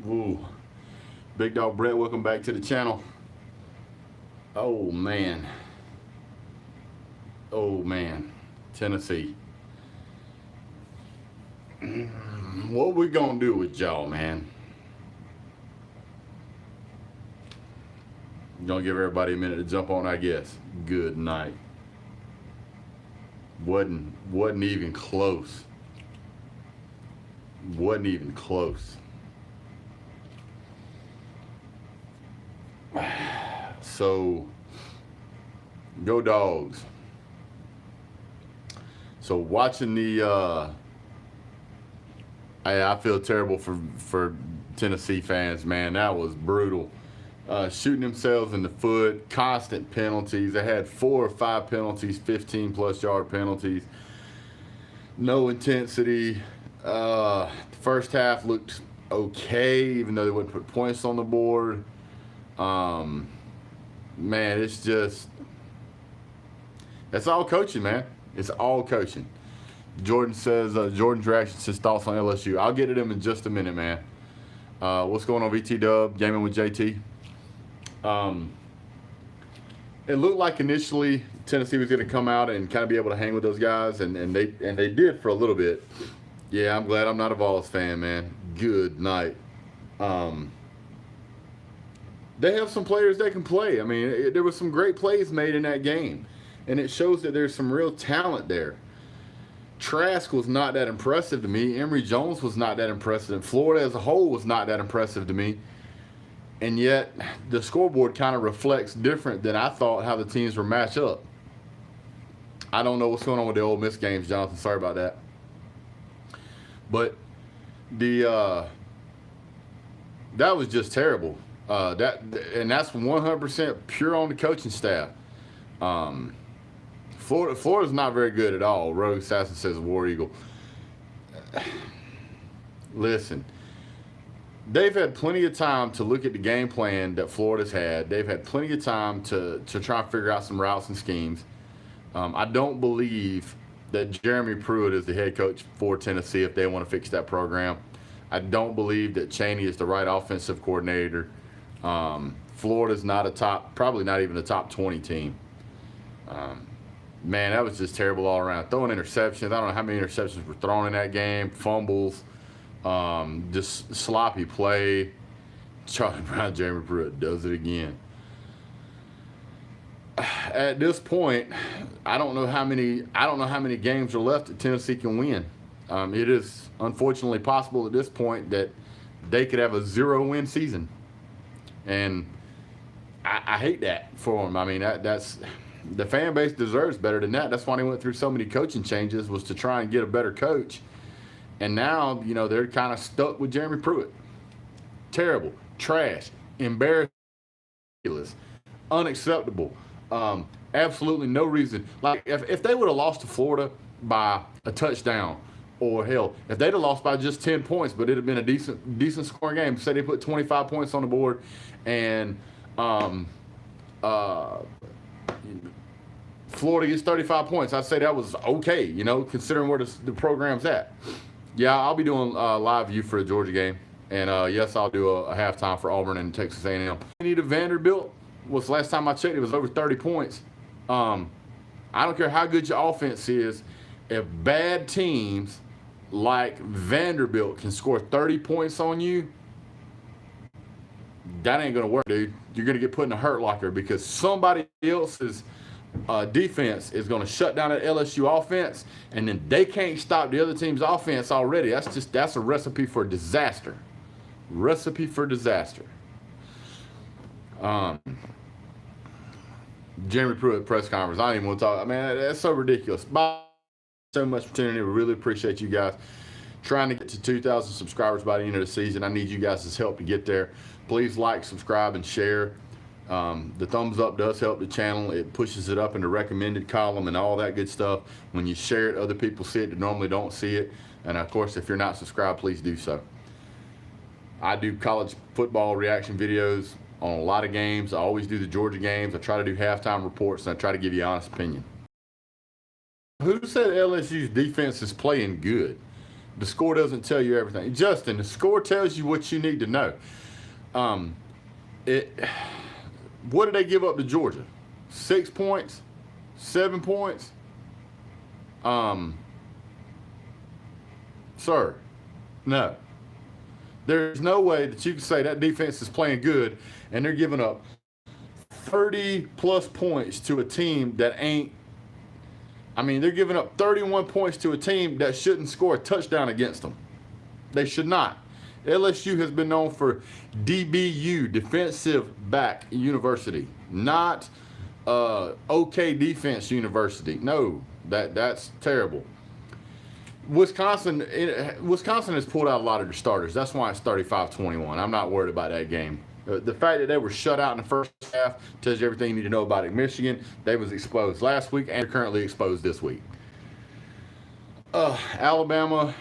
Ooh. Big Dog Brett, welcome back to the channel. Oh man. Oh man. Tennessee. What we gonna do with y'all, man? Gonna give everybody a minute to jump on, I guess. Good night. Wasn't even close. Wasn't even close. So, go Dogs. So watching the, I feel terrible for Tennessee fans, man. That was brutal. Shooting themselves in the foot, constant penalties. They had 4 or 5 penalties, 15-plus yard penalties. No intensity. First half looked okay, even though they wouldn't put points on the board. Man, it's just, that's all coaching, man. It's all coaching. Jordan says, Jordan's reaction says thoughts on LSU. I'll get to them in just a minute, man. What's going on, VT Dub? Gaming with JT. It looked like initially Tennessee was going to come out and kind of be able to hang with those guys, and they did for a little bit. Yeah, I'm glad I'm not a Vols fan, man. Good night. They have some players that can play. I mean, there was some great plays made in that game, and it shows that there's some real talent there. Trask was not that impressive to me. Emory Jones was not that impressive. And Florida as a whole was not that impressive to me. And yet, the scoreboard kind of reflects different than I thought how the teams were matched up. I don't know what's going on with the Ole Miss games, Jonathan. Sorry about that. But that was just terrible. And that's 100% pure on the coaching staff. Florida's not very good at all. Rogue Assassin says War Eagle. Listen, they've had plenty of time to look at the game plan that Florida's had. They've had plenty of time to try and figure out some routes and schemes. I don't believe that Jeremy Pruitt is the head coach for Tennessee if they want to fix that program. I don't believe that Chaney is the right offensive coordinator. Florida's not probably not even a top 20 team. Man, that was just terrible all around. Throwing interceptions. I don't know how many interceptions were thrown in that game. Fumbles. Just sloppy play. Charlie Brown, Jeremy Pruitt does it again. At this point, I don't know how many games are left that Tennessee can win. It is unfortunately possible at this point that they could have a 0-win season, and I hate that for them. I mean, that's the fan base deserves better than that. That's why they went through so many coaching changes, was to try and get a better coach. And now, they're kind of stuck with Jeremy Pruitt. Terrible, trash, embarrassing, unacceptable. Absolutely no reason. Like, if they would have lost to Florida by a touchdown, or hell, if they'd have lost by just 10 points, but it'd have been a decent scoring game. Say they put 25 points on the board, and Florida gets 35 points. I'd say that was okay, considering where the program's at. Yeah, I'll be doing live view for the Georgia game, and yes, I'll do a halftime for Auburn and Texas A&M. Need a Vanderbilt. Was last time I checked, it was over 30 points. I don't care how good your offense is. If bad teams like Vanderbilt can score 30 points on you, that ain't going to work, dude. You're going to get put in a hurt locker because somebody else's defense is going to shut down that LSU offense, and then they can't stop the other team's offense already. That's a recipe for disaster. Recipe for disaster. Jeremy Pruitt press conference. I don't even want to talk. I mean, that's so ridiculous. Bye. So much for tuning in. We really appreciate you guys. Trying to get to 2,000 subscribers by the end of the season. I need you guys' help to get there. Please like, subscribe, and share. The thumbs up does help the channel. It pushes it up in the recommended column and all that good stuff. When you share it, other people see it that normally don't see it. And of course, if you're not subscribed, please do so. I do college football reaction videos on a lot of games. I always do the Georgia games. I try to do halftime reports, and I try to give you an honest opinion. Who said LSU's defense is playing good? The score doesn't tell you everything. Justin, the score tells you what you need to know. Um, it. What did they give up to Georgia? 6 points? 7 points? Sir, no. There's no way that you can say that defense is playing good and they're giving up 30-plus points to a team that ain't. I mean, they're giving up 31 points to a team that shouldn't score a touchdown against them. They should not. LSU has been known for DBU, defensive back university, not OK defense university. No, that's terrible. Wisconsin has pulled out a lot of their starters. That's why it's 35-21. I'm not worried about that game. The fact that they were shut out in the first half tells you everything you need to know about it. Michigan, they was exposed last week and they're currently exposed this week. Alabama,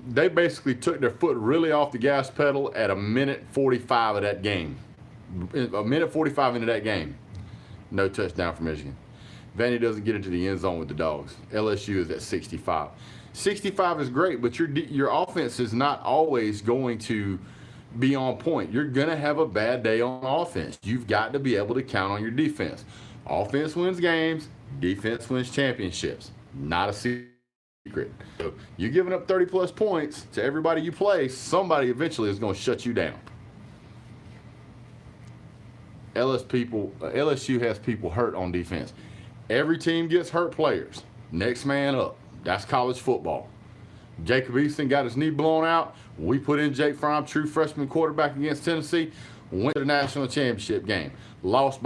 they basically took their foot really off the gas pedal at a minute 45 of that game. A minute 45 into that game. No touchdown for Michigan. Vandy doesn't get into the end zone with the Dogs. LSU is at 65. 65 is great, but your offense is not always going to be on point. You're going to have a bad day on offense. You've got to be able to count on your defense. Offense wins games. Defense wins championships. Not a secret. So you're giving up 30-plus points to everybody you play. Somebody eventually is going to shut you down. LSU has people hurt on defense. Every team gets hurt players. Next man up. That's college football. Jacob Eason got his knee blown out. We put in Jake Fromm, true freshman quarterback against Tennessee. Went to the national championship game. Lost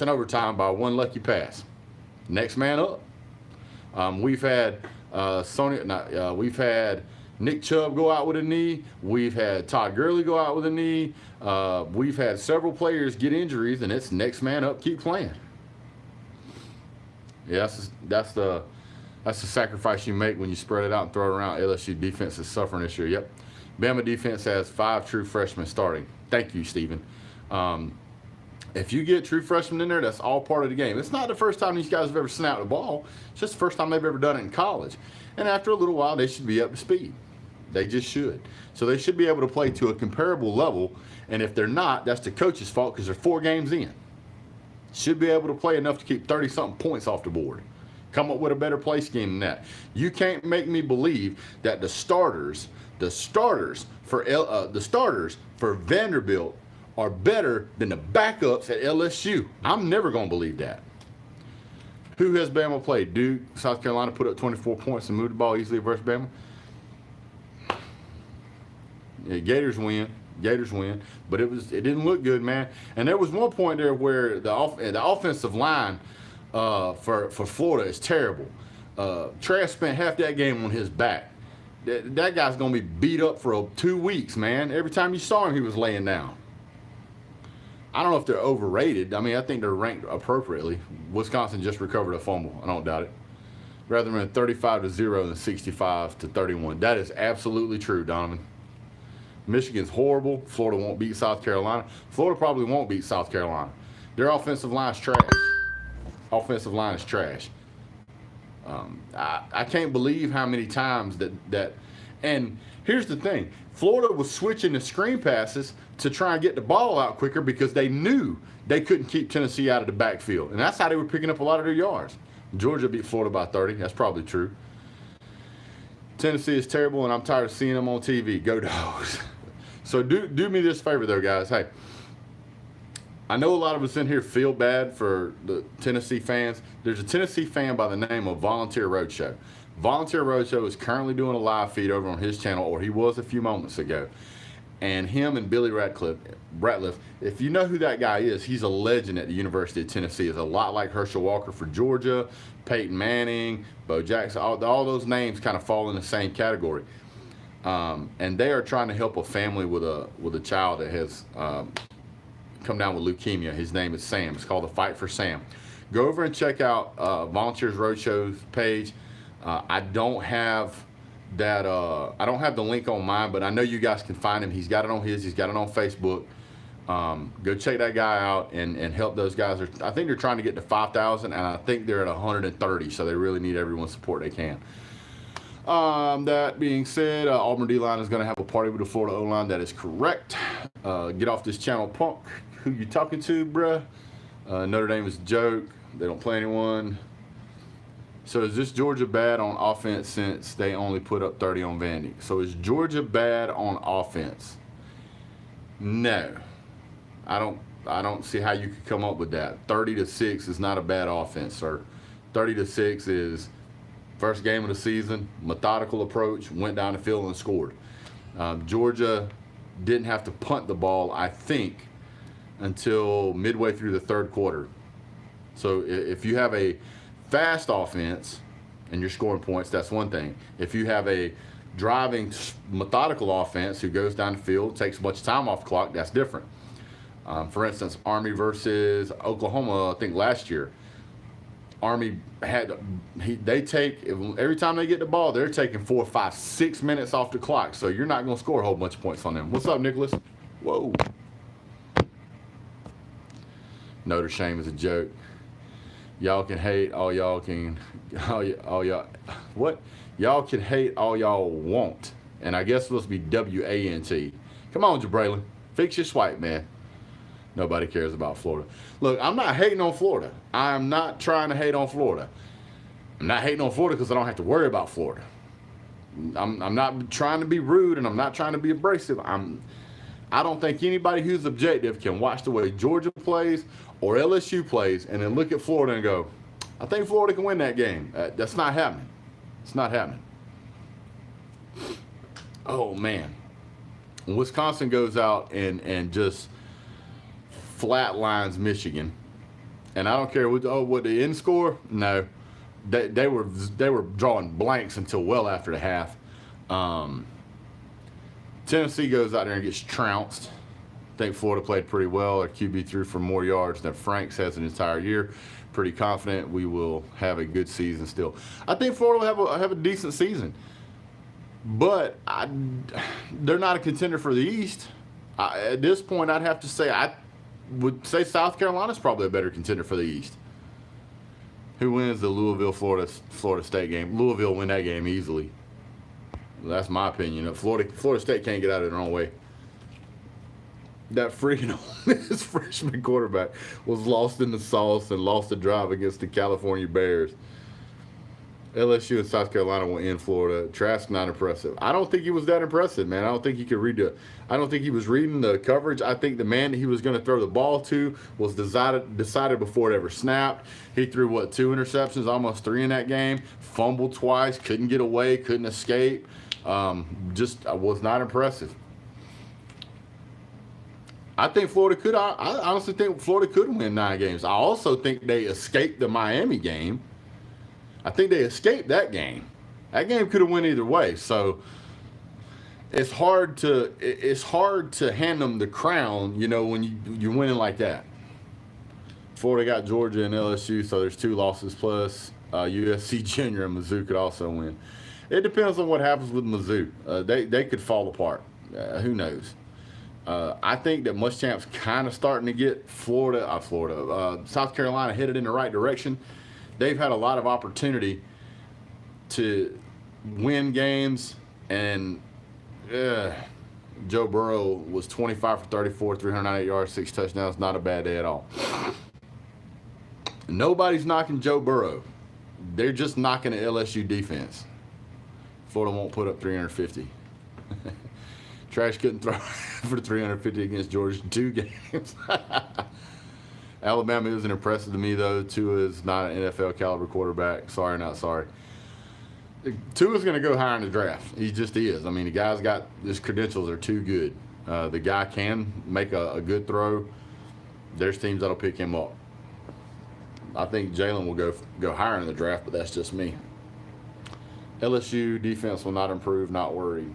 in overtime by one lucky pass. Next man up. We've had we've had Nick Chubb go out with a knee. We've had Todd Gurley go out with a knee. We've had several players get injuries, and it's next man up, keep playing. Yeah, that's the sacrifice you make when you spread it out and throw it around. LSU defense is suffering this year. Yep. Bama defense has 5 true freshmen starting. Thank you, Stephen. If you get true freshmen in there, that's all part of the game. It's not the first time these guys have ever snapped the ball. It's just the first time they've ever done it in college. And after a little while, they should be up to speed. They just should. So they should be able to play to a comparable level. And if they're not, that's the coach's fault because they're 4 games in. Should be able to play enough to keep 30-something points off the board. Come up with a better play scheme than that. You can't make me believe that the starters for Vanderbilt are better than the backups at LSU. I'm never going to believe that. Who has Bama played? Duke, South Carolina put up 24 points and moved the ball easily versus Bama. Yeah, Gators win, but it didn't look good, man. And there was one point there where the offensive line for Florida is terrible. Trask spent half that game on his back. That guy's going to be beat up for 2 weeks, man. Every time you saw him, he was laying down. I don't know if they're overrated. I mean, I think they're ranked appropriately. Wisconsin just recovered a fumble. I don't doubt it. Rather than 35-0 than 65-31. That is absolutely true, Donovan. Michigan's horrible. Florida won't beat South Carolina. Florida probably won't beat South Carolina. Their offensive line is trash. Offensive line is trash. I can't believe how many times that. And here's the thing. Florida was switching the screen passes to try and get the ball out quicker because they knew they couldn't keep Tennessee out of the backfield. And that's how they were picking up a lot of their yards. Georgia beat Florida by 30. That's probably true. Tennessee is terrible, and I'm tired of seeing them on TV. Go Dogs. So do me this favor, though, guys. Hey, I know a lot of us in here feel bad for the Tennessee fans. There's a Tennessee fan by the name of Volunteer Roadshow. Volunteer Roadshow is currently doing a live feed over on his channel, or he was a few moments ago. And him and Billy Ratcliffe, if you know who that guy is, he's a legend at the University of Tennessee. He's a lot like Herschel Walker for Georgia, Peyton Manning, Bo Jackson. All those names kind of fall in the same category. And they are trying to help a family with a child that has come down with leukemia. His name is Sam. It's called the Fight for Sam. Go over and check out Volunteers Roadshow's page. I don't have that. I don't have the link on mine, but I know you guys can find him. He's got it on his. He's got it on Facebook. Go check that guy out and help those guys. I think they're trying to get to 5,000, and I think they're at 130. So they really need everyone's support they can. That being said, Auburn D-line is going to have a party with the Florida O-line. That is correct. Get off this channel, punk. Who you talking to, bruh? Notre Dame is a joke. They don't play anyone. So is this Georgia bad on offense since they only put up 30 on Vandy? So is Georgia bad on offense? No. I don't see how you could come up with that. 30-6 is not a bad offense, sir. 30-6 is first game of the season, methodical approach, went down the field and scored. Georgia didn't have to punt the ball, I think, until midway through the third quarter. So if you have a fast offense and you're scoring points, that's one thing. If you have a driving, methodical offense who goes down the field, takes a bunch of time off the clock, that's different. For instance, Army versus Oklahoma, I think last year, Army they take, every time they get the ball, they're taking 4, 5, 6 minutes off the clock. So you're not going to score a whole bunch of points on them. What's up, Nicholas? Whoa. Notre Dame is a joke. Y'all can hate all y'all can, all y'all, what? Y'all can hate all y'all want. And I guess it's supposed to be W-A-N-T. Come on, Jabraylin. Fix your swipe, man. Nobody cares about Florida. Look, I'm not hating on Florida. I'm not trying to hate on Florida. I'm not hating on Florida because I don't have to worry about Florida. I'm not trying to be rude and I'm not trying to be abrasive. I don't think anybody who's objective can watch the way Georgia plays or LSU plays and then look at Florida and go, I think Florida can win that game. That's not happening. It's not happening. Oh, man. Wisconsin goes out and just flatlines Michigan. And I don't care what the end score. No. They were drawing blanks until well after the half. Tennessee goes out there and gets trounced. I think Florida played pretty well. Our QB threw for more yards than Franks has an entire year. Pretty confident we will have a good season still. I think Florida will have a decent season. But they're not a contender for the East. At this point, I'd have to say I would say South Carolina's probably a better contender for the East. Who wins the Louisville-Florida State game? Louisville win that game easily. That's my opinion. Florida State can't get out of their own way. That freaking Ole Miss freshman quarterback was lost in the sauce and lost the drive against the California Bears. LSU and South Carolina will end Florida. Trask not impressive. I don't think he was that impressive, man. I don't think he could read I don't think he was reading the coverage. I think the man that he was going to throw the ball to was decided before it ever snapped. He threw, 2 interceptions, almost 3 in that game. Fumbled twice, couldn't get away, couldn't escape. Just was not impressive. I think Florida could. I honestly think Florida could win 9 games. I also think they escaped the Miami game. I think they escaped that game. That game could have went either way. So it's hard to hand them the crown, when you're winning like that. Florida got Georgia and LSU, so there's 2 losses plus USC Junior and Mizzou could also win. It depends on what happens with Mizzou. They could fall apart. Who knows? I think that Muschamp's kind of starting to get South Carolina headed in the right direction. They've had a lot of opportunity to win games, and Joe Burrow was 25 for 34, 398 yards, 6 touchdowns. Not a bad day at all. Nobody's knocking Joe Burrow. They're just knocking the LSU defense. Florida won't put up 350. Trash couldn't throw for 350 against Georgia in 2 games. Alabama isn't impressive to me, though. Tua is not an NFL caliber quarterback. Sorry, not sorry. Tua's going to go higher in the draft. He just is. I mean, the guy's got his credentials are too good. The guy can make a good throw. There's teams that'll pick him up. I think Jalen will go higher in the draft, but that's just me. LSU defense will not improve. Not worried.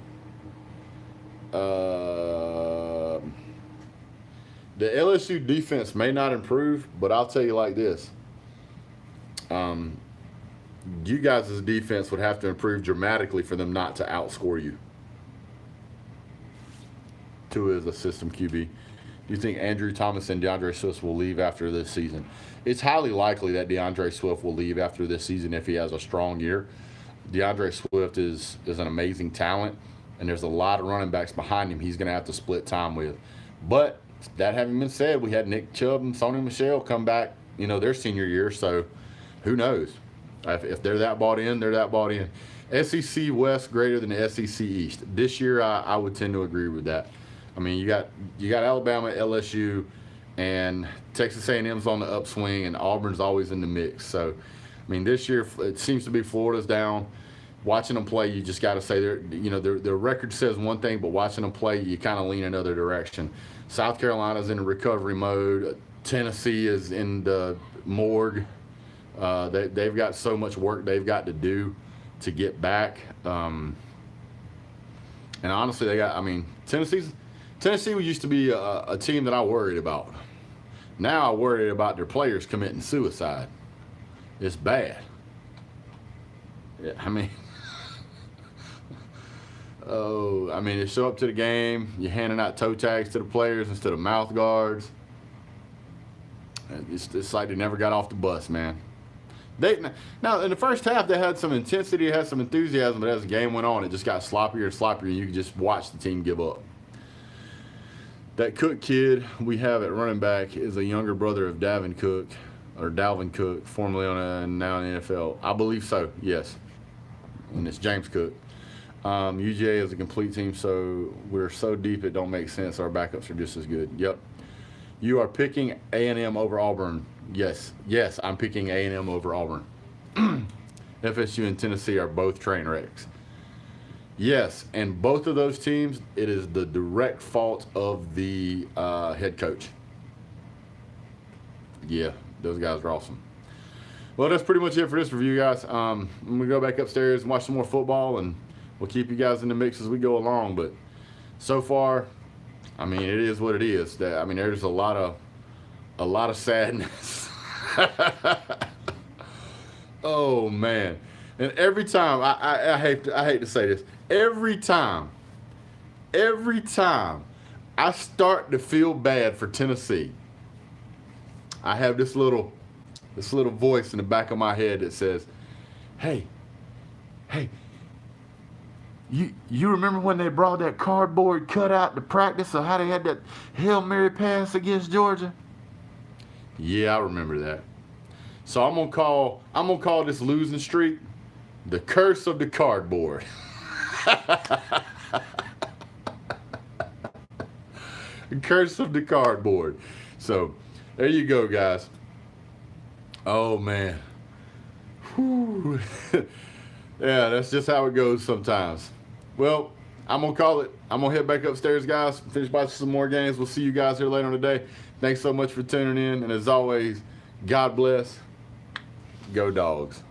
The LSU defense may not improve, but I'll tell you like this. You guys' defense would have to improve dramatically for them not to outscore you. Tua is a system QB. Do you think Andrew Thomas and DeAndre Swift will leave after this season? It's highly likely that DeAndre Swift will leave after this season if he has a strong year. DeAndre Swift is an amazing talent, and there's a lot of running backs behind him he's going to have to split time with. But that having been said, we had Nick Chubb and Sony Michel come back, their senior year, so who knows? If they're that bought in, they're that bought in. SEC West greater than the SEC East. This year, I would tend to agree with that. I mean, you got Alabama, LSU, and Texas A&M's on the upswing, and Auburn's always in the mix. So, I mean, this year it seems to be Florida's down. Watching them play, you just got to say their record says one thing, but watching them play, you kind of lean another direction. South Carolina's in recovery mode. Tennessee is in the morgue. They've got so much work they've got to do to get back. And honestly, Tennessee used to be a team that I worried about. Now I worry about their players committing suicide. It's bad. Yeah, you show up to the game, you're handing out toe tags to the players instead of mouth guards. It's like they never got off the bus, man. Now, in the first half, they had some intensity, had some enthusiasm, but as the game went on, it just got sloppier and sloppier, and you could just watch the team give up. That Cook kid we have at running back is a younger brother of Dalvin Cook, formerly now in the NFL. I believe so, yes. And it's James Cook. UGA is a complete team, so we're so deep it don't make sense. Our backups are just as good. Yep. You are picking A&M over Auburn. Yes, I'm picking A&M over Auburn. FSU and Tennessee are both train wrecks. Yes, and both of those teams, it is the direct fault of the head coach. Yeah, those guys are awesome. Well, that's pretty much it for this review, guys. I'm going to go back upstairs and watch some more football, and we'll keep you guys in the mix as we go along. But so far, it is what it is. There's a lot of sadness. Oh man! And every time I hate to say this, every time I start to feel bad for Tennessee, I have this little voice in the back of my head that says, "Hey, you remember when they brought that cardboard cutout to practice of how they had that Hail Mary pass against Georgia?" Yeah, I remember that. So I'm gonna call this losing streak the curse of the cardboard. The curse of the cardboard. So there you go, guys. Oh man. Whew. Yeah, that's just how it goes sometimes. Well, I'm going to call it. I'm going to head back upstairs, guys, finish watching some more games. We'll see you guys here later on today. Thanks so much for tuning in. And as always, God bless. Go Dogs.